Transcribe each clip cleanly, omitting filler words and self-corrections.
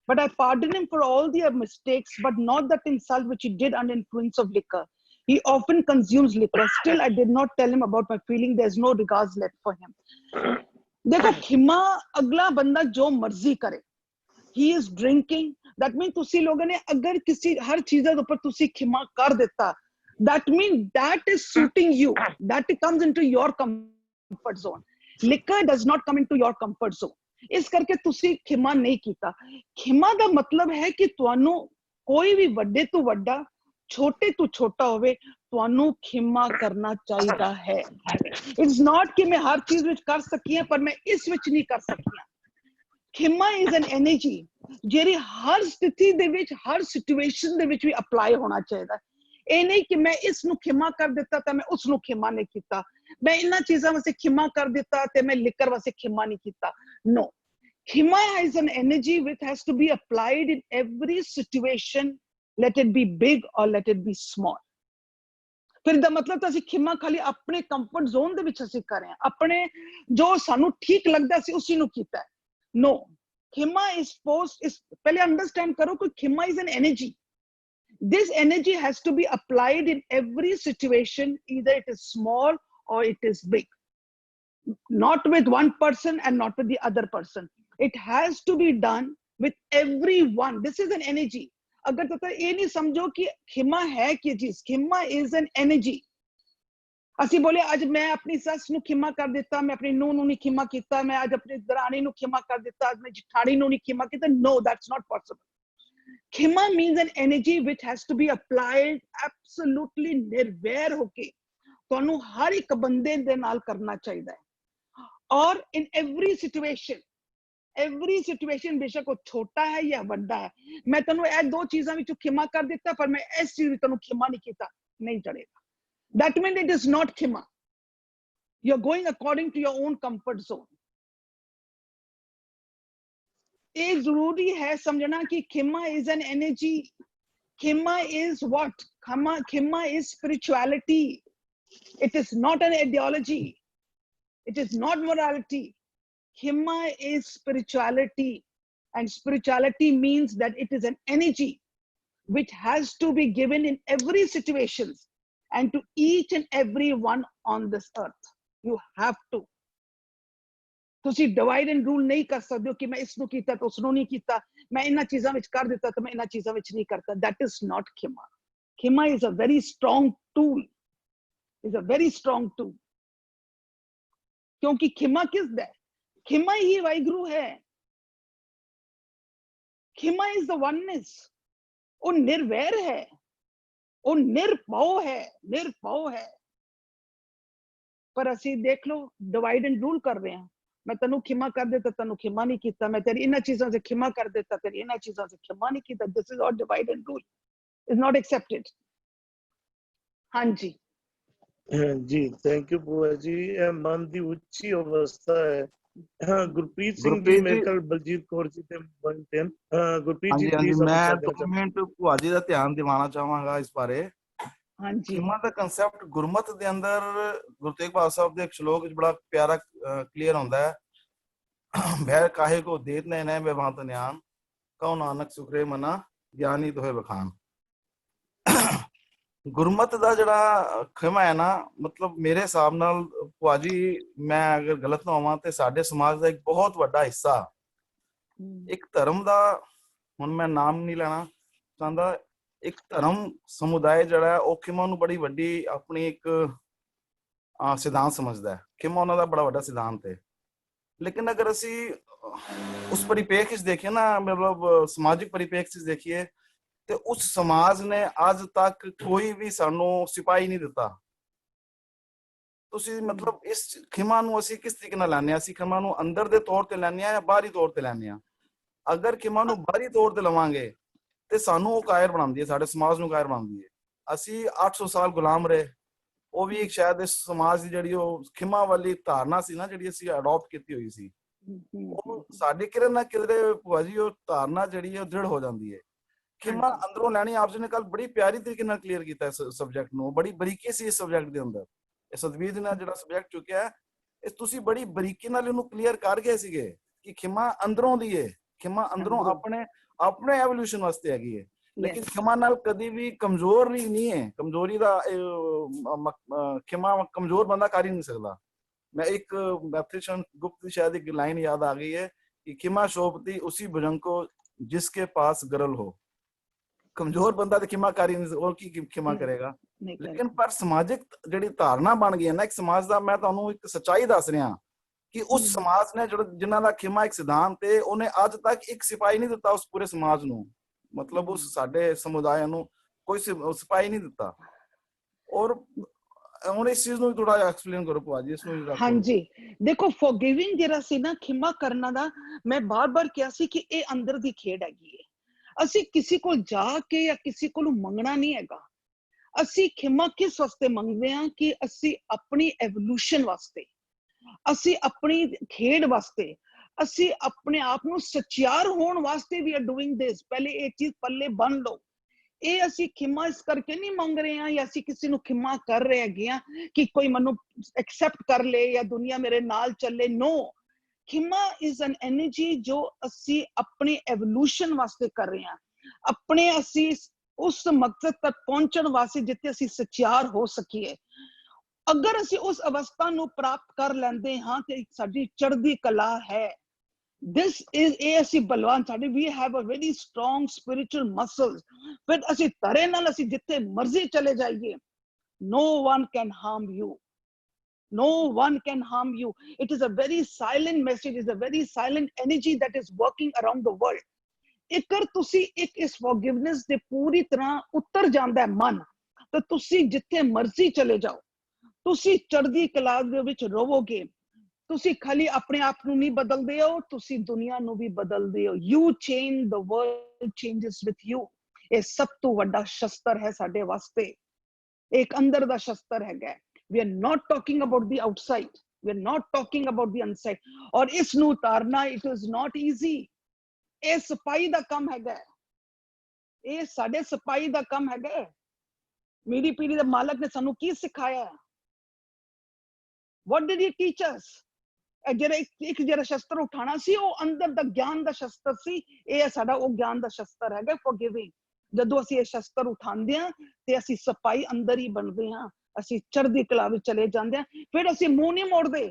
but I pardon him for all the mistakes, but not that insult which he did under influence of liquor. He often consumes liquor. Still, I did not tell him about my feeling. There's no regards left for him. देखो खिमा अगला बंदा जो मर्जी करे. He is drinking. That means तुसी लोगों ने अगर किसी हर चीज़ के ऊपर तुसी खिमा कर देता, that means that is suiting you. That comes into your comfort zone. Liquor does not come into your comfort zone. इस करके तुसी खिमा नहीं कीता. खिमा दा मतलब है कि तुहानू कोई भी वड्डे तो वड्डा, छोटे तो छोटा होवे, तुहानू खिमा करना चाहिदा है. It's not कि मैं हर चीज विच कर सकी है पर मैं इस विच नहीं कर सकी. खिमा is an energy ਜਿਹੜੀ हर स्थिति ਦੇ ਵਿੱਚ हर सिचुएशन ਦੇ ਵਿੱਚ भी अप्लाई होना चाहिए. ਇਹ नहीं कि मैं इस ਨੂੰ खिमा कर देता तो मैं उस ਨੂੰ खिमा नहीं कीता, मैं इन्हां चीज़ां वास्ते खिमा कर देता ते मैं लिकर वास्ते खिमा नहीं कीता. No, keema is an energy which has to be applied in every situation, let it be big or let it be small. फिर दा मतलब तो ਅਸੀਂ खिमा खाली अपने कंफर्ट जोन ਦੇ ਵਿੱਚ ਅਸੀਂ ਕਰ ਰਹੇ ਹਾਂ, ਆਪਣੇ ਜੋ ਸਾਨੂੰ ठीक लगदा ਸੀ उसी ਨੂੰ ਕੀਤਾ है. No, keema is forced. Is पहले understand करो कि खिमा is an energy. This energy has to be applied in every situation, either it is small or it is big. Not with one person and not with the other person. It has to be done with everyone. This is an energy. अगर तो ये नहीं समझो कि खिमा है क्या चीज. खिमा is an energy. ਅਸੀਂ बोले आज मैं अपनी सस ਨੂੰ खिमा कर देता, मैं अपनी नूह ਨੂੰ नहीं खिमा कीता, मैं आज अपनी दरानी ਨੂੰ खिमा कर देता, आज मैं जिठानी ਨੂੰ नहीं खिमा कीता. No, that's not possible. Keema means an energy which has to be applied absolutely निर्वैर होके ਤੁਹਾਨੂੰ हर एक बंदे दे नाल करना चाहिए है. और in every situation बेशक वो छोटा है या बड़ा है, मैं तनु ए दो चीज़ां विचों खिमा कर देता पर मैं इस चीज़ विच तनु खिमा नहीं कीता, नहीं चलेगा. That means it is not keema. You're going according to your own comfort zone. ये जरूरी है समझना कि खिमा is an energy. Keema is what? Keema is spirituality. It is not an ideology. It is not morality. Khima is spirituality, and spirituality means that it is an energy which has to be given in every situation and to each and every one on this earth. You have to. ਤੁਸੀਂ divide and rule नहीं कर सकते हो कि मैं इसनु कीता तो उसनु नहीं कीता, मैं इन्हां चीज़ां विच कर देता तो मैं इन्हां चीज़ां विच नहीं करता. That is not khima. Khima is a very strong tool. Is a very strong tool. क्योंकि खिमा किस है? खिमा ही वाहिगुरु है. खिमा इज द वननेस. वो निर्वैर है, वो निरभव है, निरभव है. पर ਅਸੀਂ देख लो डिवाइड एंड रूल कर रहे हैं. मैं तनु खिमा कर देता, तनु खिमा नहीं कीता, मैं तेरी इन्हां चीज़ां से खिमा कर देता, तेरी इन्हां चीज़ां से खिमा नहीं कीता. This is all divide and rule is not accepted. हाँ जी जी, थैंक यू बुआ जी. ਇਹ ਮਨ ਦੀ ਉੱਚੀ ਅਵਸਥਾ ਹੈ. हाँ, गुरप्रीत सिंह जी मेरे ख्याल बलजीत कौर जी ਤੇ ਬਣਦੇ ਹਨ. गुरप्रीत जी प्लीज मैं 2 ਮਿੰਟ ਭੂਆ ਜੀ ਦਾ ਧਿਆਨ ਦਿਵਾਉਣਾ ਚਾਹਾਂਗਾ ਇਸ ਬਾਰੇ. ਹਾਂਜੀ. ਖਿਮਾ ਦਾ ਕਨਸੈਪਟ ਗੁਰਮਤ ਦੇ ਅੰਦਰ ਗੁਰੂ ਤੇਗ ਬਹਾਦਰ ਸਾਹਿਬ ਦੇ ਇੱਕ ਸ਼ਲੋਕ ਵਿੱਚ ਬੜਾ ਪਿਆਰਾ ਕਲੀਅਰ ਹੁੰਦਾ ਹੈ. ਭੈ ਕਾਹੇ ਕੋ ਦੇਤ ਨੇ ਨੈ ਬੇਵਾਂਤ ਨਿਆਨ ਕਉ ਨਾਨਕ ਸੁਖਰੇ ਮਨਾ ਗਿਆਨੀ ਦੋਹੇ ਬਖਾਨ. ਗੁਰਮਤ ਦਾ ਜਿਹੜਾ ਖਿਮਾ ਹੈ ਨਾ, ਮਤਲਬ ਮੇਰੇ ਹਿਸਾਬ ਨਾਲ ਭੂਆ ਜੀ, ਮੈਂ ਅਗਰ ਗਲਤ ਨਾ ਹੋਵਾਂ ਤੇ ਸਾਡੇ ਸਮਾਜ ਦਾ ਇੱਕ ਬਹੁਤ ਵੱਡਾ ਹਿੱਸਾ, ਇੱਕ ਧਰਮ ਦਾ, ਹੁਣ ਮੈਂ ਨਾਮ ਨਹੀਂ ਲੈਣਾ ਚਾਹੁੰਦਾ, ਇੱਕ ਧਰਮ ਸਮੁਦਾਇ ਜਿਹੜਾ ਹੈ ਉਹ ਖਿਮਾ ਨੂੰ ਬੜੀ ਵੱਡੀ ਆਪਣੀ ਇੱਕ ਸਿਧਾਂਤ ਸਮਝਦਾ ਹੈ. ਖਿਮਾ ਉਹਨਾਂ ਦਾ ਬੜਾ ਵੱਡਾ ਸਿਧਾਂਤ ਹੈ. ਲੇਕਿਨ ਅਗਰ ਅਸੀਂ ਉਸ ਪਰਿਪੇਖ ਵਿੱਚ ਦੇਖੀਏ ਨਾ, ਮਤਲਬ ਸਮਾਜਿਕ ਪਰਿਪੇਖ ਵਿੱਚ ਦੇਖੀਏ, ਤੇ ਉਸ ਸਮਾਜ ਨੇ ਅੱਜ ਤੱਕ ਕੋਈ ਵੀ ਸਾਨੂੰ ਸਿਪਾਹੀ ਨਹੀਂ ਦਿੱਤਾ. ਤੁਸੀਂ ਮਤਲਬ ਇਸ ਖਿਮਾ ਨੂੰ ਅਸੀਂ ਕਿਸ ਤਰੀਕੇ ਨਾਲ ਲੈਂਦੇ ਹਾਂ? ਅਸੀਂ ਖਿਮਾ ਨੂੰ ਅੰਦਰ ਦੇ ਤੌਰ ਤੇ ਲੈਂਦੇ ਹਾਂ ਜਾਂ ਬਾਹਰੀ ਤੌਰ ਤੇ ਲੈਂਦੇ ਹਾਂ? ਅਗਰ ਖਿਮਾ ਨੂੰ ਬਾਹਰੀ ਤੌਰ ਤੇ ਲਵਾਂਗੇ ਤੇ ਸਾਨੂੰ ਉਹ ਕਾਇਰ ਬਣਾਉਂਦੀ ਹੈ, ਸਾਡੇ ਸਮਾਜ ਨੂੰ ਕਾਇਰ ਬਣਾਉਂਦੀ ਹੈ. ਅਸੀਂ 800 ਸਾਲ ਗੁਲਾਮ ਰਹੇ, ਉਹ ਵੀ ਇੱਕ ਸ਼ਾਇਦ ਇਸ ਸਮਾਜ ਦੀ ਜਿਹੜੀ ਉਹ ਖਿਮਾ ਵਾਲੀ ਧਾਰਨਾ ਸੀ ਨਾ, ਜਿਹੜੀ ਅਸੀਂ ਅਡਾਪਟ ਕੀਤੀ ਹੋਈ ਸੀ, ਉਹ ਸਾਡੇ ਕਿਤੇ ਨਾ ਕਿਤੇ ਭੂਆ ਜੀ ਉਹ ਧਾਰਨਾ ਜਿਹੜੀ ਹੈ ਉਹ ਦ੍ਰਿੜ ਹੋ ਜਾਂਦੀ ਹੈ. ਖਿਮਾ ਅੰਦਰੋਂ ਲੈਣੀ. ਆਪ ਜੀ ਨੇ ਕੱਲ ਬੜੀ ਪਿਆਰੀ ਤਰੀਕੇ ਨਾਲ ਕਲੀਅਰ ਕੀਤਾ ਇਸ ਸਬਜੈਕਟ ਨੂੰ, ਬੜੀ ਬਰੀਕੀ ਸੀ ਇਸ ਸਬਜੈਕਟ ਦੇ ਅੰਦਰ. ਇਹ ਸਤਵੀਰ ਜੀ ਨਾਲ ਜਿਹੜਾ ਸਬਜੈਕਟ ਚੁੱਕਿਆ ਹੈ, ਇਹ ਤੁਸੀਂ ਬੜੀ ਬਰੀਕੀ ਨਾਲ ਇਹਨੂੰ ਕਲੀਅਰ ਕਰ ਗਏ ਸੀਗੇ ਕਿ ਖਿਮਾ ਅੰਦਰੋਂ ਦੀ ਹੈ. ਖਿਮਾ ਅੰਦਰੋਂ ਆਪਣੇ ਆਪਣੇ ਐਵੋਲੂਸ਼ਨ ਵਾਸਤੇ ਹੈਗੀ ਹੈ। ਲੇਕਿਨ ਖਿਮਾ ਨਾਲ ਕਦੀ ਵੀ ਕਮਜ਼ੋਰ ਨਹੀਂ ਹੈ, ਕਮਜ਼ੋਰੀ ਦਾ ਖਿਮਾ ਕਮਜ਼ੋਰ ਬੰਦਾ ਕਰ ਹੀ ਨਹੀਂ ਸਕਦਾ। मैं एक मैथ्रिशन गुप्त की शायद एक लाइन याद आ गई है कि खिमा शोभती उसी भुजंग को जिसके पास गरल हो। कमजोर बंदा तो खिमा कर ही नहीं, और की खिमा करेगा। लेकिन पर समाजिक ਜਿਹੜੀ ਧਾਰਨਾ ਬਣ ਗਈ ਹੈ ਨਾ ਇੱਕ ਸਮਾਜ ਦਾ, ਮੈਂ ਤੁਹਾਨੂੰ ਇੱਕ ਸੱਚਾਈ ਦੱਸ ਰਿਹਾ ਕਿ ਉਸ ਸਮਾਜ ਨੇ ਜਿਨ੍ਹਾਂ ਦਾ ਖਿਮਾ ਇੱਕ ਸਿਧਾਂਤ ਹੈ, ਉਹਨੇ ਅੱਜ ਤੱਕ ਇੱਕ ਸਿਪਾਹੀ ਨਹੀਂ ਦਿੱਤਾ ਉਸ ਪੂਰੇ ਸਮਾਜ ਨੂੰ, ਮਤਲਬ ਉਸ ਸਾਡੇ ਸਮੁਦਾਇ ਨੂੰ ਕੋਈ ਸਿਪਾਹੀ ਨਹੀਂ ਦਿੱਤਾ। ਔਰ ਹੁਣ ਇਸ ਚੀਜ਼ ਨੂੰ ਥੋੜਾ ਜਿਹਾ ਐਕਸਪਲੇਨ ਕਰੋ ਭਾਜੀ ਇਸ ਨੂੰ। ਹਾਂਜੀ ਦੇਖੋ ਫੋਰਗਿਵਿੰਗ ਜਿਹੜਾ ਸੀ ਨਾ, ਖਿਮਾ ਕਰਨਾ ਦਾ, ਮੈਂ ਬਾਰ-ਬਾਰ ਕਿਹਾ ਸੀ ਕਿ ਇਹ ਅੰਦਰ ਦੀ ਖੇਡ ਹੈਗੀ ਹੈ। ਅਸੀਂ ਕਿਸੇ ਕੋਲ ਜਾ ਕੇ ਜਾਂ ਕਿਸੇ ਕੋਲੋਂ ਮੰਗਣਾ ਨਹੀਂ ਹੈਗਾ। ਅਸੀਂ ਖਿਮਾ ਕਿਸ ਵਾਸਤੇ ਮੰਗਦੇ ਹਾਂ ਕਿ ਅਸੀਂ ਆਪਣੀ ਐਵੋਲੂਸ਼ਨ ਵਾਸਤੇ, ਅਸੀਂ ਆਪਣੀ ਖੇਡ ਵਾਸਤੇ, ਅਸੀਂ ਆਪਣੇ ਆਪ ਨੂੰ ਸਚਿਆਰ ਹੋਣ ਵਾਸਤੇ ਵੀ ਆਰ ਡੂਇੰਗ ਦਿਸ। ਪਹਿਲੇ ਇਹ ਚੀਜ਼ ਪੱਲੇ ਬੰਨ ਲਓ। ਇਹ ਅਸੀਂ ਖਿਮਾ ਇਸ ਕਰਕੇ ਨਹੀਂ ਮੰਗ ਰਹੇ ਹਾਂ ਜਾਂ ਅਸੀਂ ਕਿਸੇ ਨੂੰ ਖਿਮਾ ਕਰ ਰਹੇ ਹੈਗੇ ਆ ਕਿ ਕੋਈ ਮੈਨੂੰ ਐਕਸੈਪਟ ਕਰ ਲੇ ਜਾਂ ਦੁਨੀਆ ਮੇਰੇ ਨਾਲ ਚੱਲੇ। ਨੋ, ਖਿਮਾ ਇਜ਼ ਐਨ ਐਨਰਜੀ ਜੋ ਅਸੀਂ ਆਪਣੇ ਐਵੋਲੂਸ਼ਨ ਵਾਸਤੇ ਕਰ ਰਹੇ ਹਾਂ, ਆਪਣੇ ਅਸੀਂ ਉਸ ਮਕਸਦ ਤੱਕ ਪਹੁੰਚਣ ਵਾਸਤੇ ਜਿੱਥੇ ਅਸੀਂ ਸਚਿਆਰ ਹੋ ਸਕੀਏ। ਅਗਰ ਅਸੀਂ ਉਸ ਅਵਸਥਾ ਨੂੰ ਪ੍ਰਾਪਤ ਕਰ ਲੈਂਦੇ ਹਾਂ ਤੇ ਸਾਡੀ ਚੜ੍ਹਦੀ ਕਲਾ ਹੈ। This is ਅਸੀਂ ਬਲਵਾਨ, ਸਾਡੇ we have a very strong spiritual muscles। ਫਿਰ ਅਸੀਂ ਤਰੇ ਨਾਲ ਅਸੀਂ ਜਿੱਥੇ ਮਰਜ਼ੀ ਚਲੇ ਜਾਈਏ, no one can harm you, no one can harm you। It is a very silent message, is a very silent energy that is working around the world। ਇਕਰ ਤੁਸੀਂ ਇੱਕ ਇਸ forgiveness ਦੇ ਪੂਰੀ ਤਰ੍ਹਾਂ ਉਤਰ ਜਾਂਦਾ ਹੈ ਮਨ, ਤਾਂ ਤੁਸੀਂ ਜਿੱਥੇ ਮਰਜ਼ੀ ਚਲੇ ਜਾਓ, ਤੁਸੀਂ ਚੜ੍ਹਦੀ ਕਲਾ ਦੇ ਵਿੱਚ ਰਹੋਗੇ। ਤੁਸੀਂ ਖਾਲੀ ਆਪਣੇ ਆਪ ਨੂੰ ਨਹੀਂ ਬਦਲਦੇ ਹੋ, ਤੁਸੀਂ ਦੁਨੀਆ ਨੂੰ ਵੀ ਬਦਲਦੇ ਹੋ। You change, the world changes with you. ਇਹ ਸਭ ਤੋਂ ਵੱਡਾ ਸ਼ਸਤਰ ਹੈ ਸਾਡੇ ਵਾਸਤੇ, ਇੱਕ ਅੰਦਰ ਦਾ ਸ਼ਸਤਰ ਹੈਗਾ। We are not talking about the outside, we are not talking about the inside. ਔਰ ਇਸ ਨੂੰ ਉਤਾਰਨਾ ਇਟ ਇਜ਼ ਨਾਟ ਈਜ਼ੀ। ਇਹ ਸਿਪਾਹੀ ਦਾ ਕੰਮ ਹੈਗਾ, ਇਹ ਸਾਡੇ ਸਿਪਾਹੀ ਦਾ ਕੰਮ ਹੈਗਾ। ਮੇਰੀ ਪੀੜ੍ਹੀ ਦੇ ਮਾਲਕ ਨੇ ਸਾਨੂੰ ਕੀ ਸਿਖਾਇਆ? What did he teach us? ਜਿਹੜਾ ਸ਼ਸਤਰ ਉਠਾਣਾ ਸੀ ਉਹ ਅੰਦਰ ਦਾ ਗਿਆਨ ਦਾ ਸ਼ਸਤਰ ਸੀ। ਇਹ ਸਾਡਾ ਉਹ ਗਿਆਨ ਦਾ ਸ਼ਸਤਰ ਹੈਗਾ ਫੋਰਗਿਵਿੰਗ। ਜਦੋਂ ਅਸੀਂ ਇਹ ਸ਼ਸਤਰ ਉਠਾਉਂਦੇ ਹਾਂ ਤੇ ਅਸੀਂ ਸਿਪਾਹੀ ਅੰਦਰ ਹੀ ਬਣਦੇ ਹਾਂ, ਅਸੀਂ ਚੜ੍ਹਦੀ ਕਲਾ ਵਿੱਚ ਚਲੇ ਜਾਂਦੇ ਹਾਂ। ਫਿਰ ਅਸੀਂ ਮੂੰਹ ਨਹੀਂ ਮੋੜਦੇ,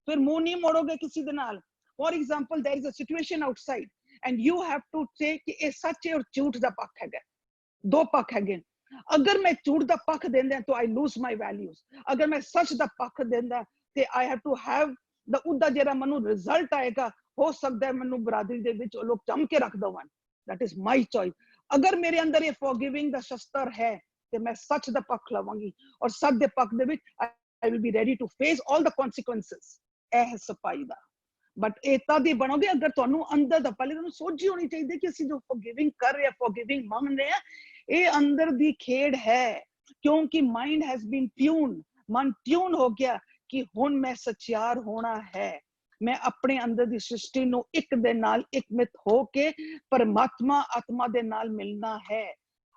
ਫਿਰ ਮੂੰਹ ਨਹੀਂ ਮੋੜੋਗੇ ਕਿਸੇ ਦੇ ਨਾਲ। For example there is a situation outside and you have to say ਕਿ ਇਹ ਸੱਚ ਹੈ ਔਰ ਝੂਠ ਦਾ ਪੱਖ ਹੈਗਾ। ਦੋ ਪੱਖ ਹੈਗੇ। ਅਗਰ ਮੈਂ ਝੂਠ ਦਾ ਪੱਖ ਦਿੰਦਾ ਤਾਂ I lose my values। ਅਗਰ ਮੈਂ ਸੱਚ ਦਾ ਪੱਖ ਦਿੰਦਾ ਤੇ I have to have ਉਹਦਾ ਜਿਹੜਾ ਮੈਨੂੰ ਰਿਜ਼ਲਟ ਆਏਗਾ, ਹੋ ਸਕਦਾ ਹੈ ਮੈਨੂੰ ਬਰਾਦਰੀ ਦੇ ਵਿੱਚ ਉਹ ਲੋਕ ਚੰਮ ਕੇ ਰੱਖ ਦੇਵਣ। that is my choice। ਅਗਰ ਮੇਰੇ ਅੰਦਰ ਇਹ ਫੋਰਗਿਵਿੰਗ ਦਾ ਸ਼ਸਤਰ ਹੈ ਤੇ ਮੈਂ ਸੱਚ ਦਾ ਪੱਖ ਲਵਾਂਗੀ ਔਰ ਸੱਚ ਦੇ ਪੱਖ ਦੇ ਵਿੱਚ I will be ready to face all the consequences। ਇਹ ਹੈ ਸਿਪਾਹੀ ਦਾ। ਬਟ ਇਹ ਤਦ ਹੀ ਬਣੋਗੇ ਅਗਰ ਤੁਹਾਨੂੰ ਅੰਦਰ ਦਾ, ਪਹਿਲੇ ਤੁਹਾਨੂੰ ਸੋਝੀ ਹੋਣੀ ਚਾਹੀਦੀ ਕਿ ਅਸੀਂ ਜੋ ਫੋਰਗਿਵਿੰਗ ਕਰ ਰਹੇ ਹਾਂ, ਫੋਰਗਿਵਿੰਗ ਮੰਗ ਰਹੇ ਹਾਂ, ਇਹ ਅੰਦਰ ਦੀ ਖੇਡ ਹੈ। ਕਿਉਂਕਿ ਮਾਈਂਡ ਹੈਜ਼ ਬੀਨ ਟਿਊਨ, ਮਨ ਟਿਊਨ ਹੋ ਗਿਆ ਕਿ ਹੁਣ ਮੈਂ ਸਚਿਆਰ ਹੋਣਾ ਹੈ। ਮੈਂ ਆਪਣੇ ਅੰਦਰ ਦੀ ਸ੍ਰਿਸ਼ਟੀ ਨੂੰ ਇੱਕ ਦੇ ਨਾਲ ਇੱਕਮਿਤ ਹੋ ਕੇ ਪਰਮਾਤਮਾ ਆਤਮਾ ਦੇ ਨਾਲ ਮਿਲਣਾ ਹੈ।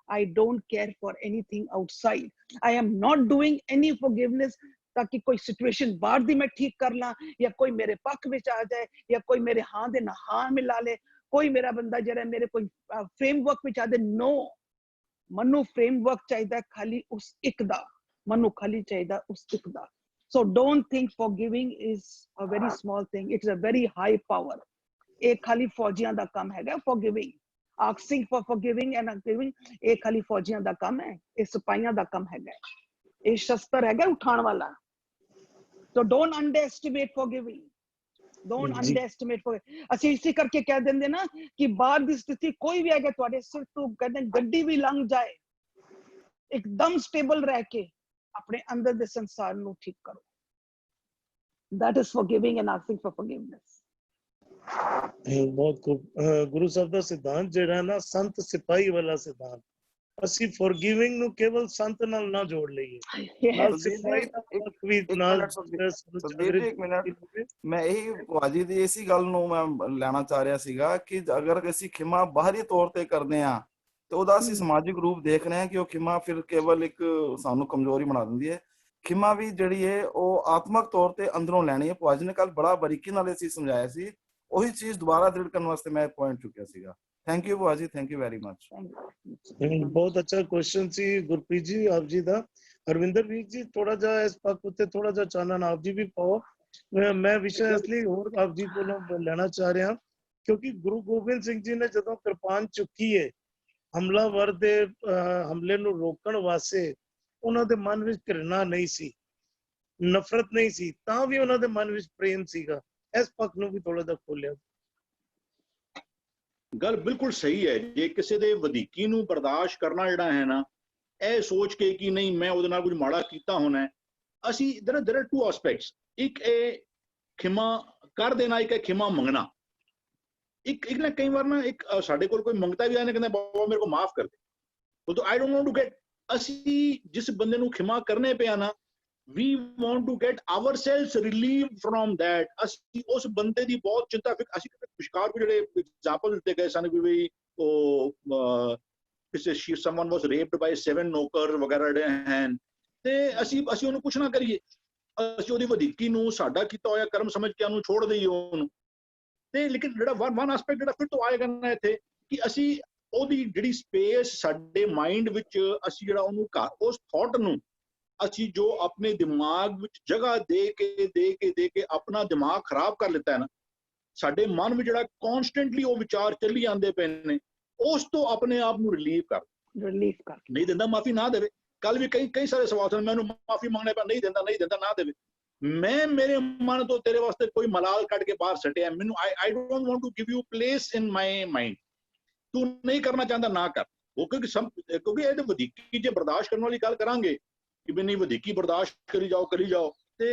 I don't care for anything outside। I am not doing any forgiveness ताकि कोई सिचुएशन बाहर दी मैं ठीक कर ला या कोई मेरे पक्ष ਵਿੱਚ ਆ ਜਾਏ या कोई मेरे हाँ ਦੇ ਨਾਲ हाँ ਮਿਲਾ ਲੇ, कोई मेरा बंदा ਜਿਹੜਾ ਮੇਰੇ ਕੋਈ ਫਰੇਮਵਰਕ ਵਿੱਚ ਆ ਜਾਏ। नो, ਮਨੂੰ ਫਰੇਮਵਰਕ ਚਾਹੀਦਾ ਖਾਲੀ ਉਸ ਇੱਕ ਦਾ, ਮਨੂੰ ਖਾਲੀ ਚਾਹੀਦਾ ਉਸ ਇੱਕ ਦਾ। So don't think forgiving is a very small thing। It's a very high power। ਇਹ ਖਾਲੀ ਫੌਜੀਆਂ ਦਾ ਕੰਮ ਹੈਗਾ forgiving। Asking for forgiving and forgiving ਇਹ ਖਾਲੀ ਫੌਜੀਆਂ ਦਾ ਕੰਮ ਹੈ, ਇਹ ਸਿਪਾਹੀਆਂ ਦਾ ਕੰਮ ਹੈਗਾ। ਇਹ ਸ਼ਸਤਰ ਹੈਗਾ ਉਠਾਉਣ ਵਾਲਾ। So don't underestimate forgiving। Don't underestimate forgiving। ਅਸੀਂ ਇਸੇ ਕਰਕੇ ਕਹਿ ਦਿੰਦੇ ਨਾ ਕਿ ਬਾਹਰ ਦੀ ਸਥਿਤੀ ਕੋਈ ਵੀ ਹੈਗਾ ਤੁਹਾਡੇ ਸਿਰ ਤੋਂ, ਕਹਿੰਦੇ ਗੱਡੀ ਵੀ ਲੰਘ ਜਾਏ, ਇੱਕਦਮ ਸਟੇਬਲ ਰਹਿ ਕੇ ਆਪਣੇ ਅੰਦਰ ਦੇ ਸੰਸਾਰ ਨੂੰ ਠੀਕ ਕਰੋ। That is forgiving and asking for forgiveness। ਬਹੁਤ ਖੂਬ। ਗੁਰੂ ਸਾਹਿਬ ਦਾ ਸਿਧਾਂਤ ਜਿਹੜਾ ਨਾ ਸੰਤ ਸਿਪਾਹੀ ਵਾਲਾ ਸਿਧਾਂਤ, ਅਸੀਂ ਫੋਰਗਿਵਿੰਗ ਨੂੰ ਕੇਵਲ ਸੰਤ ਨਾਲ ਨਾ ਜੋੜ ਲਈਏ, ਨਾਲ ਸਿਪਾਹੀ ਦਾ ਪੱਖ ਵੀ ਨਾਲ। ਇੱਕ ਮਿੰਟ, ਮੈਂ ਇਹੀ ਭਾਜੀ ਦੀ ਇਸੀ ਗੱਲ ਨੂੰ ਮੈਂ ਲੈਣਾ ਚਾਹ ਰਿਹਾ ਸੀਗਾ ਕਿ ਅਗਰ ਅਸੀਂ ਖਿਮਾ ਬਾਹਰੀ ਤੌਰ ਤੇ ਕਰਦੇ ਹਾਂ ਤੇ ਉਹਦਾ ਅਸੀਂ ਸਮਾਜਿਕ ਰੂਪ ਦੇਖ ਰਹੇ ਹਾਂ ਕਿ ਉਹ ਖਿਮਾ ਫਿਰ ਕੇਵਲ ਇੱਕ ਸਾਨੂੰ ਕਮਜ਼ੋਰੀ ਬਣਾ ਦਿੰਦੀ ਹੈ। ਖਿਮਾ ਵੀ ਜਿਹੜੀ ਹੈ ਉਹ ਆਤਮਕ ਤੌਰ ਤੇ ਅੰਦਰੋਂ ਲੈਣੀ ਹੈ। ਭਾਜੀ ਨੇ ਕੱਲ ਬੜਾ ਬਰੀਕੀ ਨਾਲ ਅਸੀਂ ਸਮਝਾਇਆ ਸੀ, ਉਹੀ ਚੀਜ਼ ਦੁਬਾਰਾ ਦ੍ਰਿੜ ਕਰਨ ਵਾਸਤੇ ਮੈਂ ਪੁਆਇੰਟ ਚੁੱਕਿਆ ਸੀਗਾ। ਥੈਂਕ ਯੂ ਭੂਆ ਜੀ, ਥੈਂਕ ਯੂ ਵੈਰੀ ਮਚ। ਬਹੁਤ ਅੱਛਾ ਕੁਐਸਚਨ ਸੀ ਗੁਰਪ੍ਰੀਤ ਜੀ ਆਪ ਜੀ ਦਾ। ਹਰਵਿੰਦਰ ਵੀਰ ਜੀ ਥੋੜਾ ਜਿਹਾ ਇਸ ਪੱਖ ਉੱਤੇ ਥੋੜਾ ਜਿਹਾ ਚਾਨਣ ਆਪ ਜੀ ਵੀ ਪਾਓ। ਮੈਂ ਵਿਸ਼ਾ ਇਸ ਲਈ ਹੋਰ ਆਪ ਜੀ ਕੋਲੋਂ ਲੈਣਾ ਚਾਹ ਰਿਹਾ ਕਿਉਂਕਿ ਗੁਰੂ ਗੋਬਿੰਦ ਸਿੰਘ ਜੀ ਨੇ ਜਦੋਂ ਕਿਰਪਾਨ ਚੁੱਕੀ ਹੈ ਹਮਲਾਵਰ ਦੇ ਹਮਲੇ ਨੂੰ ਰੋਕਣ ਵਾਸਤੇ, ਉਹਨਾਂ ਦੇ ਮਨ ਵਿੱਚ ਘਿਰਣਾ ਨਹੀਂ ਸੀ, ਨਫ਼ਰਤ ਨਹੀਂ ਸੀ, ਤਾਂ ਵੀ ਉਹਨਾਂ ਦੇ ਮਨ ਵਿੱਚ ਪ੍ਰੇਮ ਸੀਗਾ। ਇਸ ਪੱਖ ਨੂੰ ਵੀ ਥੋੜਾ ਜਿਹਾ ਖੋਲਿਆ। ਗੱਲ ਬਿਲਕੁਲ ਸਹੀ ਹੈ। ਜੇ ਕਿਸੇ ਦੇ ਵਧੀਕੀ ਨੂੰ ਬਰਦਾਸ਼ਤ ਕਰਨਾ ਜਿਹੜਾ ਹੈ ਨਾ, ਇਹ ਸੋਚ ਕੇ ਕਿ ਨਹੀਂ ਮੈਂ ਉਹਦੇ ਨਾਲ ਕੁਝ ਮਾੜਾ ਕੀਤਾ ਹੋਣਾ, ਅਸੀਂ there are two aspects, ਇੱਕ ਇਹ ਖਿਮਾ ਕਰ ਦੇਣਾ, ਇੱਕ ਹੈ ਖਿਮਾ ਮੰਗਣਾ। ਇੱਕ ਨਾ ਕਈ ਵਾਰ ਨਾ ਇੱਕ ਸਾਡੇ ਕੋਲ ਕੋਈ ਮੰਗਤਾ ਵੀ ਆਇਆ ਨਾ, ਕਹਿੰਦਾ ਬਾਬਾ ਮੇਰੇ ਕੋ ਮਾਫ ਕਰ ਦੇ, ਉਹ ਤਾਂ I don't want to get, ਅਸੀਂ ਜਿਸ ਬੰਦੇ ਨੂੰ ਖਿਮਾ ਕਰਨੇ ਪਿਆ ਨਾ, we want to get ourselves relieved from that। ਅਸੀਂ ਉਸ ਬੰਦੇ ਦੀ ਬਹੁਤ ਚਿੰਤਾ ਫਿਕਰ, ਅਸੀਂ ਵਿਸ਼ਕਾਰ ਕੋ ਜਿਹੜੇ ਐਗਜ਼ਾਮਪਲ ਦਿੱਤੇ ਗਏ ਸਨ ਕਿ ਵੀ ਉਹ ਕਿਸੇ someone was raped by 7 ਨੌਕਰ ਵਗੈਰਾ ਜਿਹੜੇ ਹਨ, ਤੇ ਅਸੀਂ ਉਹਨੂੰ ਕੁਛ ਨਾ ਕਰੀਏ, ਅਸੀਂ ਉਹਦੀ ਵਧੀਕੀ ਨੂੰ ਸਾਡਾ ਕੀਤਾ ਹੋਇਆ ਕਰਮ ਸਮਝ ਕੇ ਉਹਨੂੰ ਛੋੜ ਦਈਏ ਉਹਨੂੰ। ਤੇ ਲੇਕਿਨ ਜਿਹੜਾ ਵਨ ਐਸਪੈਕਟ ਜਿਹੜਾ ਫਿਰ ਤੋਂ ਆਏਗਾ ਨਾ ਇੱਥੇ, ਕਿ ਅਸੀਂ ਉਹਦੀ ਜਿਹੜੀ ਸਪੇਸ ਸਾਡੇ ਮਾਈਂਡ ਵਿੱਚ, ਅਸੀਂ ਜਿਹੜਾ ਉਹਨੂੰ ਉਸ ਥਾਟ ਨੂੰ ਅਸੀਂ ਜੋ ਆਪਣੇ ਦਿਮਾਗ ਵਿੱਚ ਜਗ੍ਹਾ ਦੇ ਕੇ ਆਪਣਾ ਦਿਮਾਗ ਖਰਾਬ ਕਰ ਲਿੱਤਾ ਹੈ ਨਾ, ਸਾਡੇ ਮਨ ਵਿੱਚ ਜਿਹੜਾ ਕਨਸਟੈਂਟਲੀ ਉਹ ਵਿਚਾਰ ਚੱਲੀ ਜਾਂਦੇ ਪਏ ਨੇ, ਉਸ ਤੋਂ ਆਪਣੇ ਆਪ ਨੂੰ ਰਿਲੀਵ ਕਰ ਨਹੀਂ ਦਿੰਦਾ, ਮਾਫੀ ਨਾ ਦੇਵੇ। ਕੱਲ ਵੀ ਕਈ ਸਾਰੇ ਸਵਾਲ ਸਨ, ਮੈਨੂੰ ਮਾਫੀ ਮੰਗਣੇ ਪੈ, ਨਹੀਂ ਦਿੰਦਾ ਨਾ ਦੇਵੇ। ਮੈਂ ਮੇਰੇ ਮਨ ਤੋਂ ਤੇਰੇ ਵਾਸਤੇ ਕੋਈ ਮਲਾਲ ਕੱਢ ਕੇ ਬਾਹਰ ਸਟਿਆ, ਮੈਨੂੰ I don't want to give you place in my mind. ਤੂੰ ਨਹੀਂ ਕਰਨਾ ਚਾਹੁੰਦਾ ਨਾ ਕਰ, ਉਹ ਕਿਉਂਕਿ ਇਹਦੇ ਵਧੀਕੀ ਜੇ ਬਰਦਾਸ਼ਤ ਕਰਨ ਵਾਲੀ ਗੱਲ ਕਰਾਂਗੇ ਕਿ ਵੀ ਨਹੀਂ ਵਧੀਕੀ ਬਰਦਾਸ਼ਤ ਕਰੀ ਜਾਓ, ਤੇ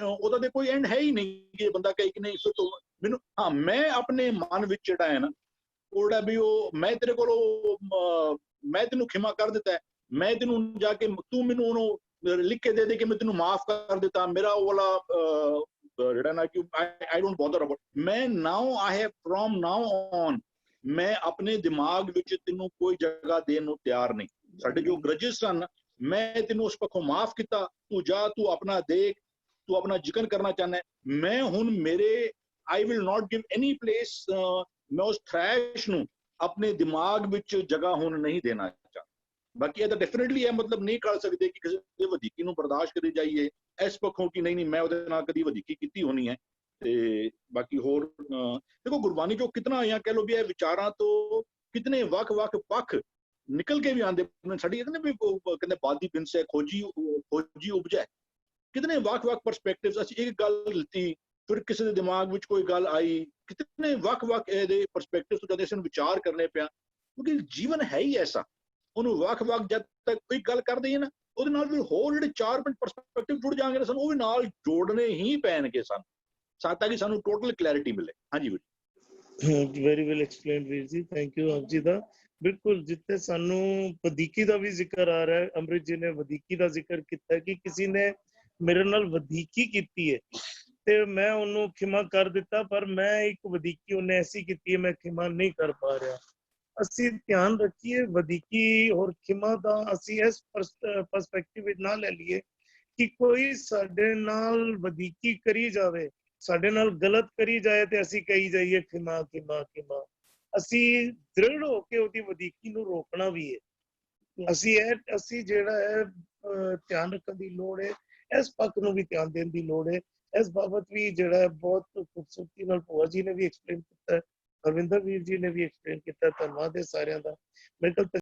ਉਹਦਾ ਤੇ ਕੋਈ ਐਂਡ ਹੈ ਹੀ ਨਹੀਂ ਕਿ ਬੰਦਾ ਕਹੇ ਕਿ ਨਹੀਂ ਫਿਰ ਮੈਨੂੰ, ਹਾਂ ਮੈਂ ਆਪਣੇ ਮਨ ਵਿੱਚ ਜਿਹੜਾ ਹੈ ਨਾ, ਉਹਦਾ ਵੀ ਉਹ ਮੈਂ ਤੇਰੇ ਕੋਲੋਂ ਮੈਂ ਤੈਨੂੰ ਖਿਮਾ ਕਰ ਦਿੱਤਾ, ਮੈਂ ਤੈਨੂੰ ਜਾ ਕੇ ਤੂੰ ਮੈਨੂੰ ਉਹਨੂੰ ਲਿਖ ਕੇ ਦੇ ਕਿ ਮੈਂ ਤੈਨੂੰ ਮਾਫ ਕਰ ਦਿੱਤਾ, ਮੇਰਾ ਉਹ ਵਾਲਾ ਜਿਹੜਾ ਨਾ ਕਿ ਆਈ ਡੋਂਟ ਬੋਦਰ ਅਬਾਊਟ, ਮੈਂ now I have from now on, ਮੈਂ ਆਪਣੇ ਦਿਮਾਗ ਵਿੱਚ ਤੈਨੂੰ ਕੋਈ ਜਗ੍ਹਾ ਦੇਣ ਨੂੰ ਤਿਆਰ ਨਹੀਂ। ਸਾਡੇ ਜੋ ਗ੍ਰਜਸ ਸਨ, ਮੈਂ ਤੈਨੂੰ ਉਸ ਪੱਖੋਂ ਮਾਫ ਕੀਤਾ, ਤੂੰ ਜਾ, ਤੂੰ ਆਪਣਾ ਦੇਖ, ਤੂੰ ਆਪਣਾ ਜ਼ਿਕਰ ਕਰਨਾ ਚਾਹੁੰਦਾ, ਮੈਂ ਹੁਣ ਮੇਰੇ I will not give any place, ਮੈਂ ਉਸ ਥ੍ਰੈਸ਼ ਨੂੰ ਆਪਣੇ ਦਿਮਾਗ ਵਿੱਚ ਜਗ੍ਹਾ ਹੁਣ ਨਹੀਂ ਦੇਣਾ ਚਾਹੁੰਦਾ। ਬਾਕੀ ਇਹ ਤਾਂ ਡੈਫੀਨਿਟਲੀ ਇਹ ਮਤਲਬ ਨਹੀਂ ਕਰ ਸਕਦੇ ਕਿ ਕਿਸੇ ਦੇ ਵਧੀਕੀ ਨੂੰ ਬਰਦਾਸ਼ਤ ਕਰੀ ਜਾਈਏ ਇਸ ਪੱਖੋਂ ਕਿ ਨਹੀਂ ਮੈਂ ਉਹਦੇ ਨਾਲ ਕਦੀ ਵਧੀਕੀ ਕੀਤੀ ਹੋਣੀ ਹੈ। ਤੇ ਬਾਕੀ ਹੋਰ ਦੇਖੋ ਗੁਰਬਾਣੀ ਜੋ ਕਿਤਨਾ ਜਾਂ ਕਹਿ ਲਓ ਵੀ ਇਹ ਵਿਚਾਰਾਂ ਤੋਂ ਕਿਤਨੇ ਵੱਖ-ਵੱਖ ਪੱਖ ਨਿਕਲ ਕੇ ਵੀ ਆਉਂਦੇ, ਸਾਡੀ ਕਹਿੰਦੇ ਬਾਦੀ ਬਿੰਸ ਹੈ ਖੋਜੀ ਉਪਜੈ, ਕਿਤਨੇ ਵੱਖ-ਵੱਖ ਪਰਸਪੈਕਟਿਵਸ। ਅਸੀਂ ਇੱਕ ਗੱਲ ਲਿੱਤੀ, ਫਿਰ ਕਿਸੇ ਦੇ ਦਿਮਾਗ ਵਿੱਚ ਕੋਈ ਗੱਲ ਆਈ, ਕਿਤਨੇ ਵੱਖ-ਵੱਖ ਇਹਦੇ ਪਰਸਪੈਕਟਿਵ ਤੋਂ ਜਦ ਅਸੀਂ ਵਿਚਾਰ ਕਰਨੇ ਪਿਆ, ਕਿਉਂਕਿ ਜੀਵਨ ਹੈ ਹੀ ਐਸਾ, ਉਹਨੂੰ ਵੱਖ-ਵੱਖ ਜਦ ਤੱਕ ਕੋਈ ਗੱਲ ਕਰ ਦਈਏ ਨਾ, ਉਹਦੇ ਨਾਲ ਵੀ ਹੋਰ ਜਿਹੜੇ 4-5 ਪਰਸਪੈਕਟਿਵ ਜੁੜ ਜਾਣਗੇ, ਸਾਨੂੰ ਉਹ ਵੀ ਨਾਲ ਜੋੜਨੇ ਹੀ ਪੈਣਗੇ ਤਾਂ ਕਿ ਸਾਨੂੰ ਟੋਟਲ ਕਲੈਰਿਟੀ ਮਿਲੇ। ਹਾਂਜੀ ਵੀਰ, ਵੈਰੀ ਵੈਲ ਐਕਸਪਲੇਨਡ ਵੀਰ ਜੀ, ਥੈਂਕ ਯੂ ਆਪ ਜੀ ਦਾ। ਬਿਲਕੁਲ, ਜਿੱਥੇ ਸਾਨੂੰ ਵਧੀਕੀ ਦਾ ਵੀ ਜ਼ਿਕਰ ਆ ਰਿਹਾ ਹੈ, ਅੰਮ੍ਰਿਤ ਜੀ ਨੇ ਵਧੀਕੀ ਦਾ ਜ਼ਿਕਰ ਕੀਤਾ ਕਿ ਕਿਸੇ ਨੇ ਮੇਰੇ ਨਾਲ ਵਧੀਕੀ ਕੀਤੀ ਹੈ ਤੇ ਮੈਂ ਉਹਨੂੰ ਖਿਮਾ ਕਰ ਦਿੱਤਾ, ਪਰ ਮੈਂ ਇੱਕ ਵਧੀਕੀ ਉਹਨੇ ਐਸੀ ਕੀਤੀ ਹੈ ਮੈਂ ਖਿਮਾ ਨਹੀਂ ਕਰ ਪਾ ਰਿਹਾ। ਅਸੀਂ ਧਿਆਨ ਰੱਖੀਏ ਵਧੀਕੀ ਔਰ ਖਿਮਾ ਦਾ, ਅਸੀਂ ਇਸ ਪਰਸਪੈਕਟਿਵ ਵਿੱਚ ਨਾ ਲੈ ਲਈਏ ਕਿ ਕੋਈ ਸਾਡੇ ਨਾਲ ਵਧੀਕੀ ਕਰੀ ਜਾਵੇ, ਸਾਡੇ ਨਾਲ ਗਲਤ ਕਰੀ ਜਾਏ ਤੇ ਅਸੀਂ ਕਹੀ ਜਾਈਏ ਖਿਮਾ। ਅਸੀਂ ਦ੍ਰਿੜ ਹੋ ਕੇ ਉਹਦੀ ਵਧੀਕੀ ਨੂੰ ਰੋਕਣਾ ਵੀ ਹੈ। ਅਸੀਂ ਜਿਹੜਾ ਹੈ ਧਿਆਨ ਰੱਖਣ ਦੀ ਲੋੜ ਹੈ, ਇਸ ਪੱਖ ਨੂੰ ਵੀ ਧਿਆਨ ਦੇਣ ਦੀ ਲੋੜ ਹੈ। ਇਸ ਬਾਬਤ ਵੀ ਜਿਹੜਾ ਹੈ ਬਹੁਤ ਖੂਬਸੂਰਤੀ ਨਾਲ ਭੂਆ ਜੀ ਨੇ ਵੀ ਐਕਸਪਲੇਨ ਕੀਤਾ, ਹਰਵਿੰਦਰ ਵੀਰ ਜੀ ਨੇ ਵੀ ਐਕਸਪਲੇਨ ਕੀਤਾ। ਧੰਨਵਾਦ ਹੈ ਸਾਰਿਆਂ ਦਾ।